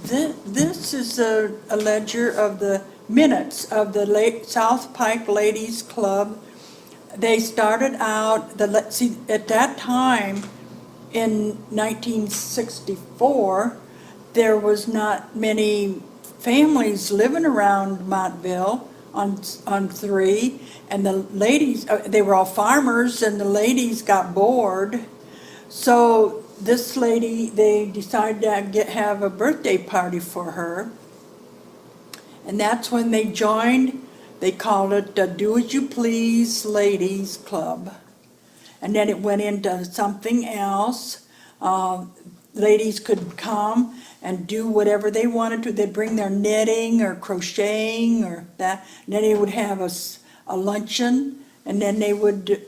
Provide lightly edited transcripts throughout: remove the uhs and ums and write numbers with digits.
This is a ledger of the minutes of the South Pike Ladies Club. They started out, see, at that time, in 1964, there was not many families living around Montville on 3, and the ladies, they were all farmers, and the ladies got bored. So this lady, they decided to have a birthday party for her, and that's when they joined. They called it the Do As You Please Ladies Club. And then it went into something else. Ladies could come and do whatever they wanted to. They'd bring their knitting or crocheting or that. And then they would have a luncheon, and then they would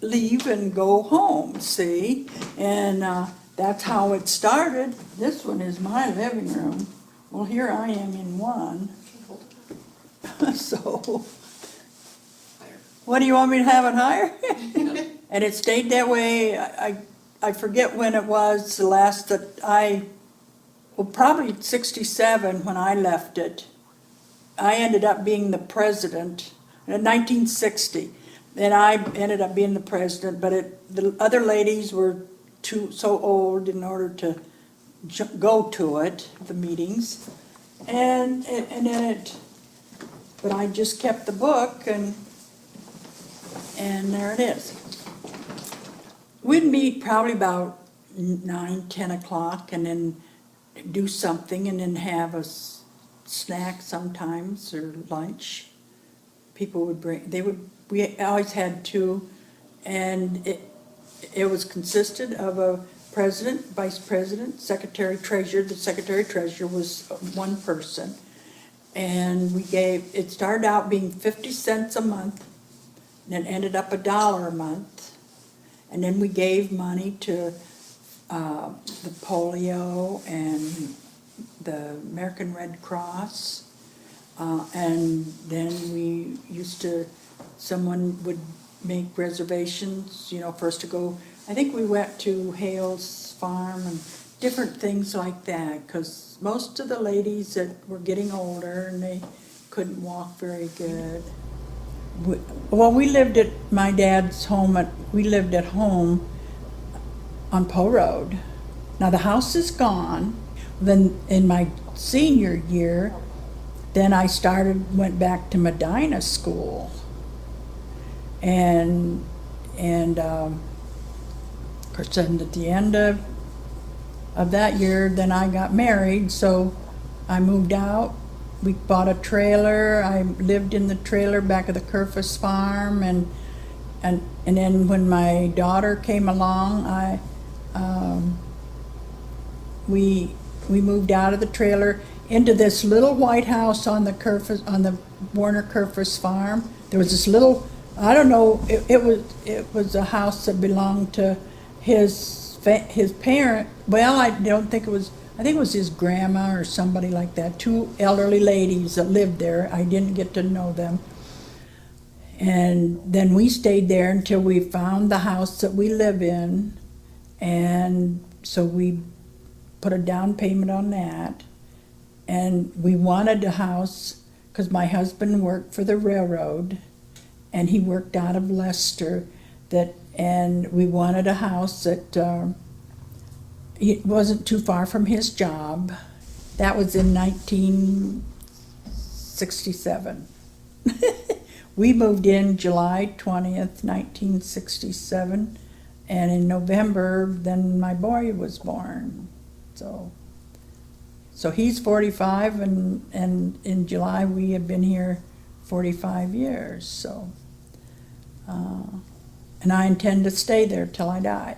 leave and go home, see? And that's how it started. This one is my living room. Well, here I am in one. So, what do you want me to have it higher? And it stayed that way. I forget when it was the last that well, probably 67 when I left it. I ended up being the president in 1960. And I ended up being the president, but the other ladies were so old in order to go to it, the meetings. And then but I just kept the book, and there it is. We'd meet probably about 9, 10 o'clock, and then do something, and then have a snack sometimes, or lunch. People would bring, we always had 2, and it was consisted of a president, vice president, secretary, treasurer. The secretary treasurer was one person. And it started out being 50 cents a month, and it ended up $1 a month. And then we gave money to the polio and the American Red Cross. And then we someone would make reservations, for us to go. I think we went to Hale's farm and different things like that, because most of the ladies that were getting older and they couldn't walk very good. Well, we lived at my dad's home. We lived at home on Poe Road. Now the house is gone. Then in my senior year, then I went back to Medina School, and of course, then at the end of that year, then I got married, so I moved out. We bought a trailer. I lived in the trailer back of the Kerfus farm, and then when my daughter came along, we moved out of the trailer into this little white house on the Warner Kerfus farm. There was this little, I don't know, it was a house that belonged to his parent. Well, I don't think it was. I think it was his grandma or somebody like that. 2 elderly ladies that lived there. I didn't get to know them. And then we stayed there until we found the house that we live in, and so we put a down payment on that. And we wanted a house because my husband worked for the railroad, and he worked out of Leicester. And we wanted a house that it wasn't too far from his job. That was in 1967. We moved in July 20th, 1967, and in November, then my boy was born. So he's 45, and in July we have been here 45 years. So, and I intend to stay there till I die.